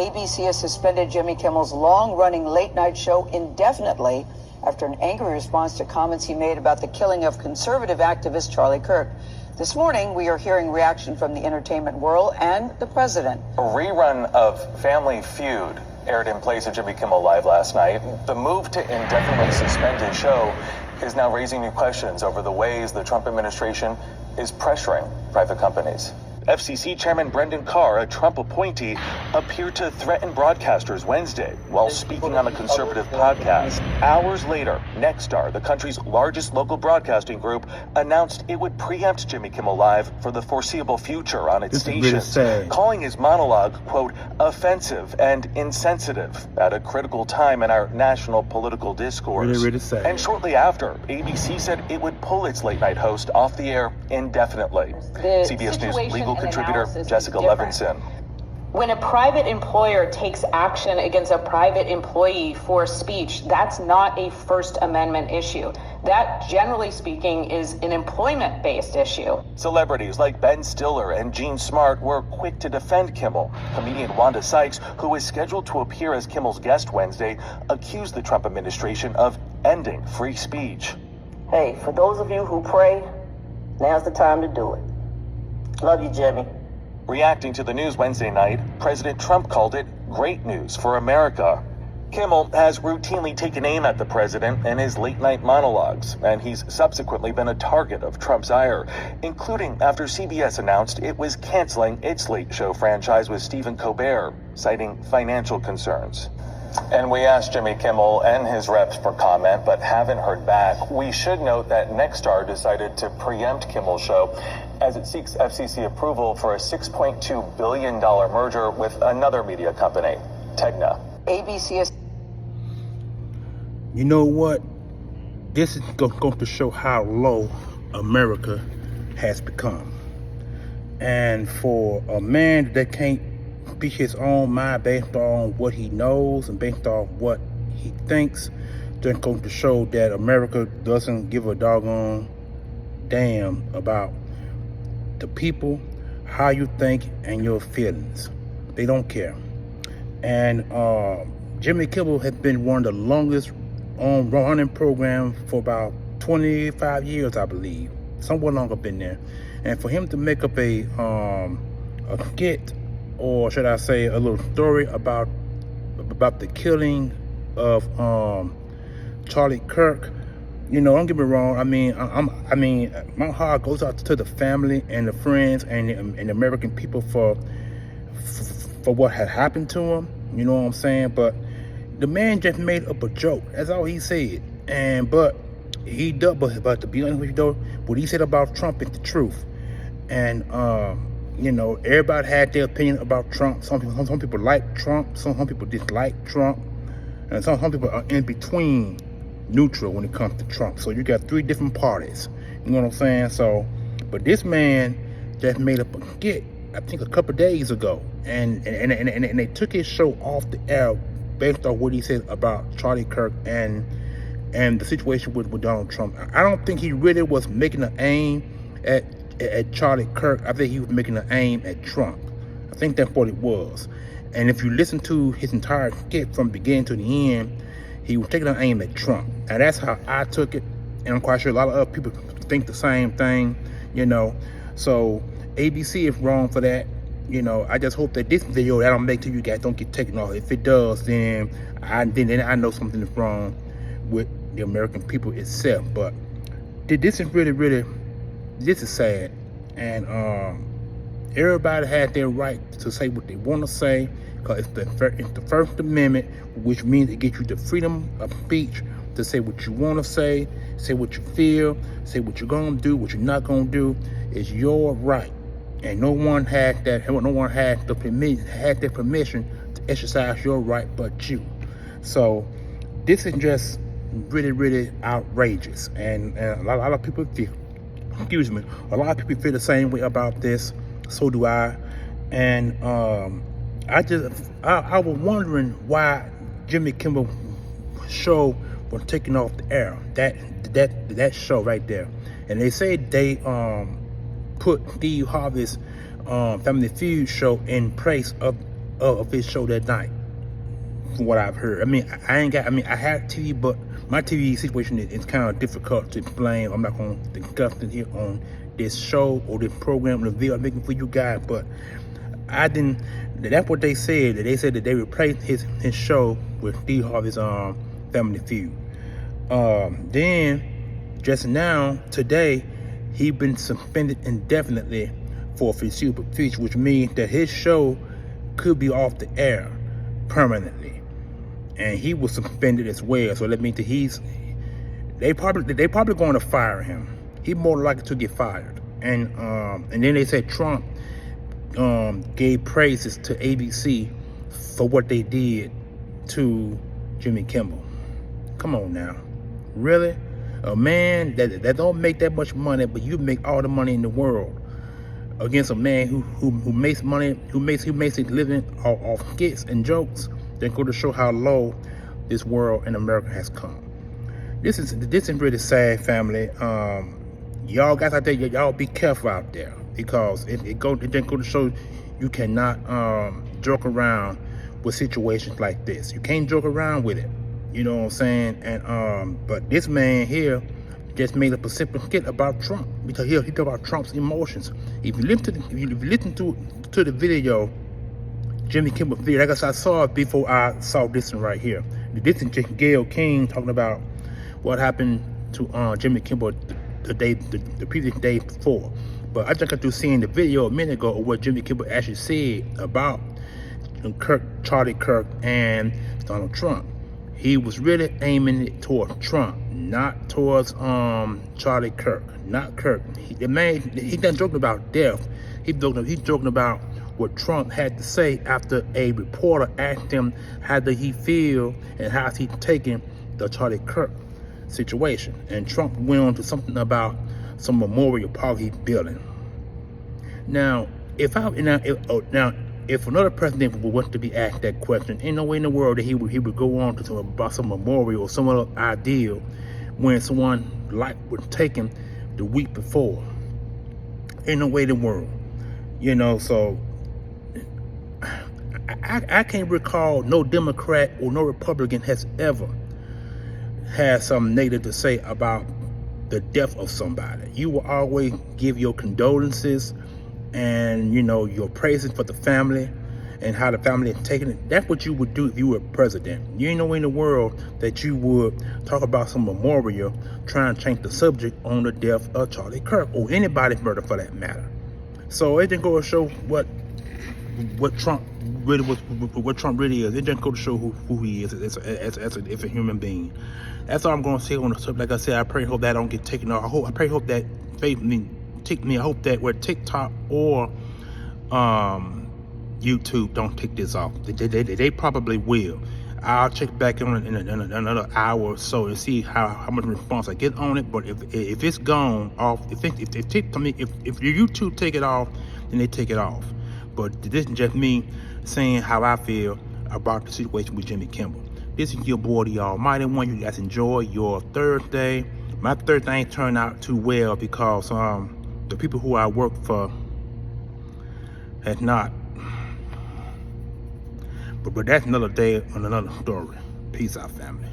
ABC has suspended Jimmy Kimmel's long-running late-night show indefinitely after an angry response to comments he made about the killing of conservative activist Charlie Kirk. This morning, we are hearing reaction from the entertainment world and the president. A rerun of Family Feud aired in place of Jimmy Kimmel Live last night. The move to indefinitely suspend his show is now raising new questions over the ways the Trump administration is pressuring private companies. FCC Chairman Brendan Carr, a Trump appointee, appeared to threaten broadcasters Wednesday while speaking on a conservative podcast. Hours later, Nexstar, the country's largest local broadcasting group, announced it would preempt Jimmy Kimmel Live for the foreseeable future on its stations, calling his monologue, quote, offensive and insensitive at a critical time in our national political discourse. Really sad. And shortly after, ABC said it would pull its late-night host off the air indefinitely. CBS News legal contributor Jessica Levinson. When a private employer takes action against a private employee for speech, that's not a First Amendment issue. That, generally speaking, is an employment-based issue. Celebrities like Ben Stiller and Gene Smart were quick to defend Kimmel. Comedian Wanda Sykes, who is scheduled to appear as Kimmel's guest Wednesday, accused the Trump administration of ending free speech. Hey, for those of you who pray, now's the time to do it. Love you, Jimmy. Reacting to the news Wednesday night, President Trump called it great news for America. Kimmel has routinely taken aim at the president in his late-night monologues, and he's subsequently been a target of Trump's ire, including after CBS announced it was canceling its late show franchise with Stephen Colbert, citing financial concerns. And we asked Jimmy Kimmel and his reps for comment, but haven't heard back. We should note that Nexstar decided to preempt Kimmel's show as it seeks FCC approval for a $6.2 billion merger with another media company, Tegna. ABC is... You know what? This is going to show how low America has become. And for a man that can't speak his own mind based on what he knows and based on what he thinks, just going to show that America doesn't give a doggone damn about the people, how you think, and your feelings. They don't care. And Jimmy Kimmel has been one of the longest running programs for about 25 years, I believe. Somewhat longer been there. And for him to make up a skit, or should I say a little story about the killing of Charlie Kirk, you know, don't get me wrong. I mean, my heart goes out to the family and the friends and the American people for what had happened to him. You know what I'm saying? But the man just made up a joke. That's all he said. But to be honest with you though, what he said about Trump is the truth. And you know, everybody had their opinion about Trump. Some people like Trump. Some people dislike Trump, and some people are in between, neutral when it comes to Trump. So you got three different parties. You know what I'm saying? So, but this man just made up a skit, I think a couple days ago, and they took his show off the air based on what he said about Charlie Kirk and the situation with Donald Trump. I don't think he really was making an aim at Charlie Kirk. I think he was making an aim at Trump. I think that's what it was. And if you listen to his entire skit from beginning to the end, he was taking an aim at Trump. And that's how I took it. And I'm quite sure a lot of other people think the same thing, you know. So ABC is wrong for that. You know, I just hope that this video that I'll make to you guys don't get taken off. If it does, then I know something is wrong with the American people itself. But this is really, this is sad. And everybody has their right to say what they want to say, because it's the First Amendment, which means it gives you the freedom of speech to say what you want to say what you feel, say what you're going to do, what you're not going to do. It's your right. And no one had the permission to exercise your right but you. So this is just really outrageous. And a lot of people feel, a lot of people feel the same way about this. So do I. And I was wondering why Jimmy Kimmel show was taken off the air. That show right there. And they say they put Steve Harvey's Family Feud show in place of of his show that night, from what I've heard. I mean, I had TV, but my TV situation is kind of difficult to explain. I'm not going to discuss it here on this show or this program, the video I'm making for you guys, but I didn't. That's what they said. They said that they replaced his show with Steve Harvey's Family Feud. Then just now, today, he been suspended indefinitely for foreseeable future, which means that his show could be off the air permanently, and he was suspended as well. So that means that they probably going to fire him. He's more likely to get fired. And then they said Trump gave praises to ABC for what they did to Jimmy Kimmel. Come on now, really? A man that don't make that much money, but you make all the money in the world, against a man who makes money, who makes his living off skits and jokes, then go to show how low this world and America has come. This is really sad, family. Y'all guys out there, y'all be careful out there, because it then go to show you cannot joke around with situations like this. You can't joke around with it. You know what I'm saying? And but this man here just made up a simple skit about Trump, because he talked about Trump's emotions. If you listen to the video, Jimmy Kimmel video, like I said, I saw it before I saw this one right here. This is Gayle King talking about what happened to Jimmy Kimmel the previous day before. But I just got through seeing the video a minute ago of what Jimmy Kimmel actually said about Charlie Kirk and Donald Trump. He was really aiming it towards Trump, not towards Charlie Kirk, not Kirk. He's not joking about death. He's joking about what Trump had to say after a reporter asked him how did he feel and how's he taking the Charlie Kirk situation. And Trump went on to something about some memorial park he's building. Now, if another president was to be asked that question, ain't no way in the world that he would go on to talk about some memorial or some other ideal when someone life was taken the week before. Ain't no way in the world, you know. So I can't recall no Democrat or no Republican has ever had something negative to say about the death of somebody. You will always give your condolences and, you know, your praises for the family and how the family is taking it. That's what you would do if you were president. You ain't no way in the world that you would talk about some memorial trying to change the subject on the death of Charlie Kirk or anybody's murder for that matter. So it didn't go to show what Trump really was, what Trump really is. It didn't go to show who he is as a human being. That's all I'm going to say on the subject. Like I said, I pray and hope that don't get taken off. I pray and hope that I hope that where TikTok or YouTube don't take this off. They probably will. I'll check back on it in another hour or so and see how much response I get on it. But if it's gone off, if YouTube take it off, then they take it off. But this is just me saying how I feel about the situation with Jimmy Kimmel. This is your boy, the Almighty One. You guys enjoy your Thursday. My Thursday ain't turned out too well because the people who I work for has not. But that's another day on another story. Peace out, family.